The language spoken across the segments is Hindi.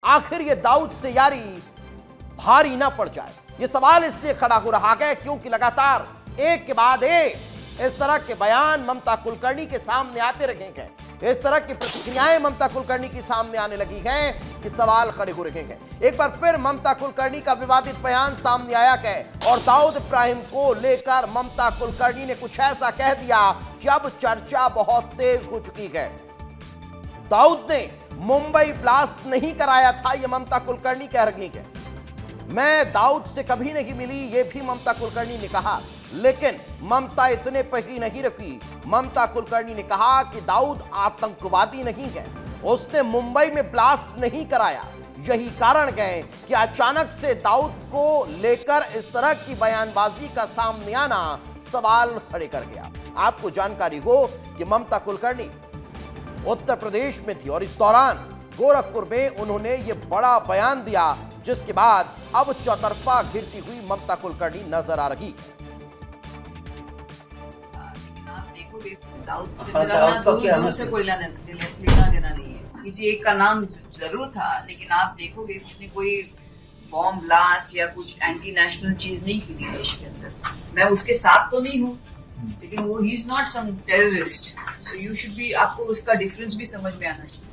आखिर ये दाऊद से यारी भारी ना पड़ जाए। ये सवाल इसलिए खड़ा हो रहा है क्योंकि लगातार एक के बाद एक इस तरह के बयान ममता कुलकर्णी के सामने आते रहे हैं, इस तरह की प्रतिक्रियाएं ममता कुलकर्णी की सामने आने लगी हैं कि सवाल खड़े हो रहे हैं। एक बार फिर ममता कुलकर्णी का विवादित बयान सामने आया है और दाऊद इब्राहिम को लेकर ममता कुलकर्णी ने कुछ ऐसा कह दिया कि अब चर्चा बहुत तेज हो चुकी है। दाऊद ने मुंबई ब्लास्ट नहीं कराया था, यह ममता कुलकर्णी कह रही है। मैं दाऊद से कभी नहीं मिली, यह भी ममता कुलकर्णी ने कहा। लेकिन ममता इतने पर ही नहीं रुकी। ममता कुलकर्णी ने कहा कि दाऊद आतंकवादी नहीं है, उसने मुंबई में ब्लास्ट नहीं कराया। यही कारण है कि अचानक से दाऊद को लेकर इस तरह की बयानबाजी का सामने आना सवाल खड़े कर गया। आपको जानकारी हो कि ममता कुलकर्णी उत्तर प्रदेश में थी और इस दौरान गोरखपुर में उन्होंने यह बड़ा बयान दिया, जिसके बाद अब चौतरफा घिरती हुई ममता कुलकर्णी नजर आ रही है। दाऊद से दूर से कोई लेना देना नहीं है। किसी एक का नाम जरूर था, लेकिन आप देखोगे उसने कोई बॉम्ब ब्लास्ट या कुछ एंटी नेशनल चीज नहीं की थी देश के अंदर। मैं उसके साथ तो नहीं हूँ, लेकिन वो he is not some terrorist. So you should be, आपको उसका डिफरेंस भी समझ में आना चाहिए।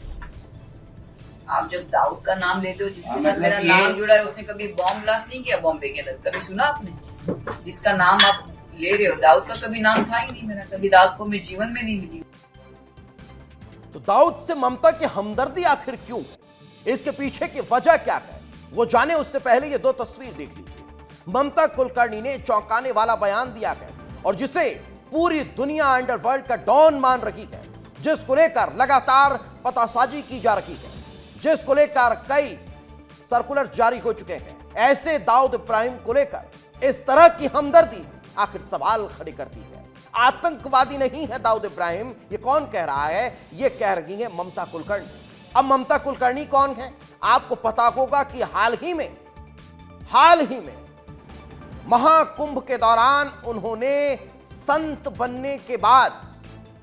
आप जब दाऊद का नाम लेते हो, जिसके साथ मेरा नाम जुड़ा है, उसने कभी बॉम्ब ब्लास्ट नहीं किया बॉम्बे के अंदर, कभी सुना आपने? जिसका नाम आप ले रहे हो, दाऊद का कभी नाम था ही नहीं मेरा, कभी दाऊद को मैं जीवन में नहीं मिली। तो दाऊद से ममता की हमदर्दी आखिर क्यों है, इसके पीछे की वजह क्या है, वो जाने उससे पहले ये दो तस्वीर देख लीजिए। ममता कुलकर्णी ने चौंकाने वाला बयान दिया है और जिसे पूरी दुनिया अंडरवर्ल्ड का डॉन मान रही है, जिसको लेकर लगातार पतासाजी की जा रही है, जिसको लेकर कई सर्कुलर जारी हो चुके हैं। ऐसे दाऊद इब्राहिम को लेकर इस तरह की हमदर्दी आखिर सवाल खड़े करती है। आतंकवादी नहीं है दाऊद इब्राहिम, ये कौन कह रहा है? ये कह रही है ममता कुलकर्णी। अब ममता कुलकर्णी कौन है? आपको पता होगा कि हाल ही में महाकुंभ के दौरान उन्होंने संत बनने के बाद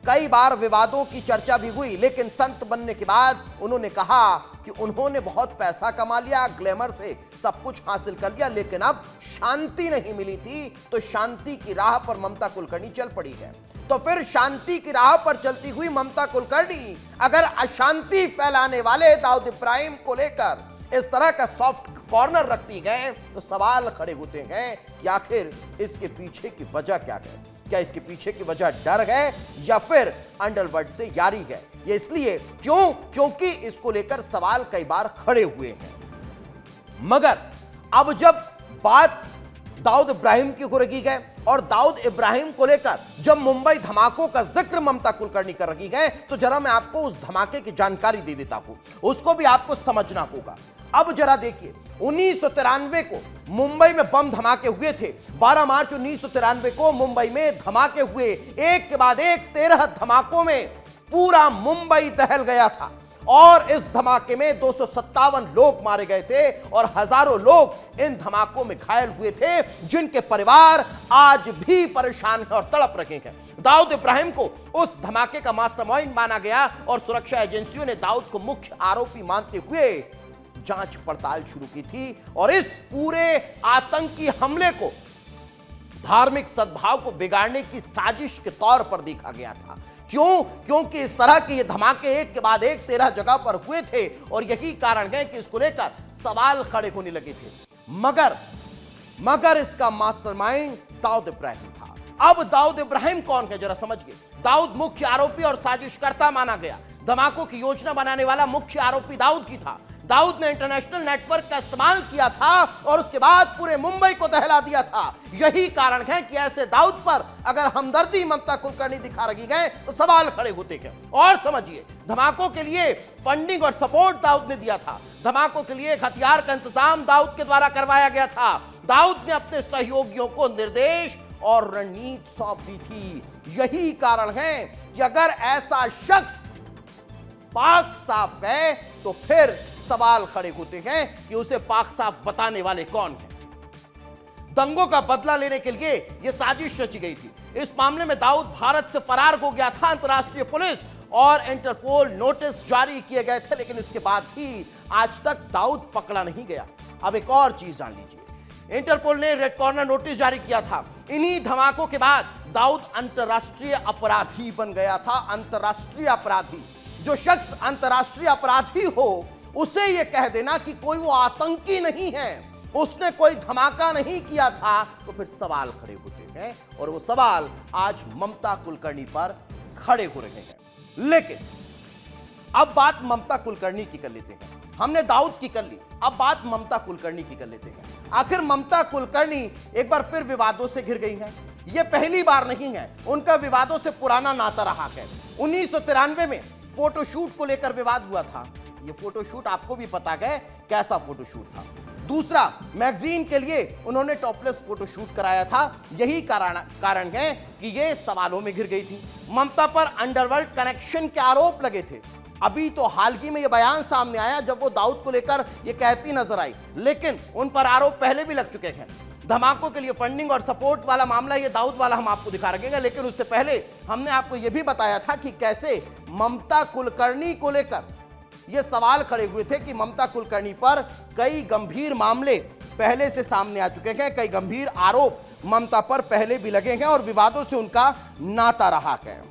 कई बार विवादों की चर्चा भी हुई, लेकिन संत बनने के बाद उन्होंने कहा कि उन्होंने बहुत पैसा कमा लिया, ग्लैमर से सब कुछ हासिल कर लिया, लेकिन अब शांति नहीं मिली थी, तो शांति की राह पर ममता कुलकर्णी चल पड़ी है। तो फिर शांति की राह पर चलती हुई ममता कुलकर्णी अगर अशांति फैलाने वाले दाऊद इब्राहिम को लेकर इस तरह का सॉफ्ट कॉर्नर रखती है, तो सवाल खड़े होते हैं कि आखिर इसके पीछे की वजह क्या है? क्या इसके पीछे की वजह डर है या फिर अंडरवर्ल्ड से यारी है? ये इसलिए क्योंकि इसको लेकर सवाल कई बार खड़े हुए हैं। मगर अब जब बात दाऊद इब्राहिम की हो रही है और दाऊद इब्राहिम को लेकर जब मुंबई धमाकों का जिक्र ममता कुलकर्णी कर रही है, तो जरा मैं आपको उस धमाके की जानकारी दे देता हूं, उसको भी आपको समझना होगा। अब जरा देखिए, 1993 को मुंबई में बम धमाके हुए थे। 12 मार्च 1993 को मुंबई में धमाके हुए, एक के बाद एक 13 धमाकों में पूरा मुंबई दहल गया था और इस धमाके में 257 लोग मारे गए थे और हजारों लोग इन धमाकों में घायल हुए थे, जिनके परिवार आज भी परेशान हैं और तड़प रहे हैं। दाऊद इब्राहिम को उस धमाके का मास्टरमाइंड माना गया और सुरक्षा एजेंसियों ने दाऊद को मुख्य आरोपी मानते हुए जांच पड़ताल शुरू की थी और इस पूरे आतंकी हमले को धार्मिक सद्भाव को बिगाड़ने की साजिश के तौर पर देखा गया था। क्योंकि इस तरह के ये धमाके एक के बाद एक 13 जगह पर हुए थे और यही कारण है कि इसको लेकर सवाल खड़े होने लगे थे। मगर इसका मास्टरमाइंड दाऊद इब्राहिम था। अब दाऊद इब्राहिम कौन है, जरा समझिए। दाऊद मुख्य आरोपी और साजिशकर्ता माना गया। धमाकों की योजना बनाने वाला मुख्य आरोपी दाऊद की था। दाऊद ने इंटरनेशनल नेटवर्क का इस्तेमाल किया था और उसके बाद पूरे मुंबई को दहला दिया था। यही कारण है कि ऐसे दाऊद पर अगर हमदर्दी ममता कुलकर्णी दिखा रही है तो सवाल खड़े होते हैं। और समझिए, धमाकों के लिए फंडिंग और सपोर्ट दाऊद ने दिया था। धमाकों के लिए हथियार का इंतजाम दाऊद के द्वारा करवाया गया था। दाऊद ने अपने सहयोगियों को निर्देश और रणनीति सौंप दी थी। यही कारण है कि अगर ऐसा शख्स पाक साफ है तो फिर सवाल खड़े होते हैं कि उसे पाक साफ बताने वाले कौन हैं। दंगों का बदला लेने के लिए यह साजिश रची गई थी। इस मामले में दाऊद भारत से फरार हो गया था। अंतर्राष्ट्रीय पुलिस और इंटरपोल नोटिस जारी किए गए थे, लेकिन इसके बाद भी आज तक दाऊद पकड़ा नहीं गया। अब एक और चीज जान लीजिए, इंटरपोल ने रेड कॉर्नर नोटिस जारी किया था। इन्हीं धमाकों के बाद दाऊद अंतरराष्ट्रीय अपराधी बन गया था। अंतरराष्ट्रीय अपराधी, जो शख्स अंतरराष्ट्रीय अपराधी हो उसे यह कह देना कि कोई वो आतंकी नहीं है, उसने कोई धमाका नहीं किया था, तो फिर सवाल खड़े होते हैं। और वो सवाल आज ममता कुलकर्णी पर खड़े हो रहे हैं। लेकिन अब बात ममता कुलकर्णी की कर लेते हैं। हमने दाऊद की कर ली, अब बात ममता कुलकर्णी की कर लेते हैं। आखिर ममता कुलकर्णी एक बार फिर विवादों से घिर गई हैं। यह पहली बार नहीं है, उनका विवादों से पुराना नाता रहा है। 1993 में फोटोशूट को लेकर विवाद हुआ था। यह फोटोशूट आपको भी पता है कैसा फोटोशूट था। दूसरा, मैगजीन के लिए उन्होंने टॉपलेस फोटोशूट कराया था। यही कारण है कि यह सवालों में घिर गई थी। ममता पर अंडरवर्ल्ड कनेक्शन के आरोप लगे थे। अभी तो हाल ही में यह बयान सामने आया जब वो दाऊद को लेकर यह कहती नजर आई, लेकिन उन पर आरोप पहले भी लग चुके हैं। धमाकों के लिए फंडिंग और सपोर्ट वाला मामला, ये दाऊद वाला हम आपको दिखा रखेंगे। लेकिन उससे पहले हमने आपको यह भी बताया था कि कैसे ममता कुलकर्णी को लेकर ये सवाल खड़े हुए थे कि ममता कुलकर्णी पर कई गंभीर मामले पहले से सामने आ चुके हैं, कई गंभीर आरोप ममता पर पहले भी लगे हैं और विवादों से उनका नाता रहा है।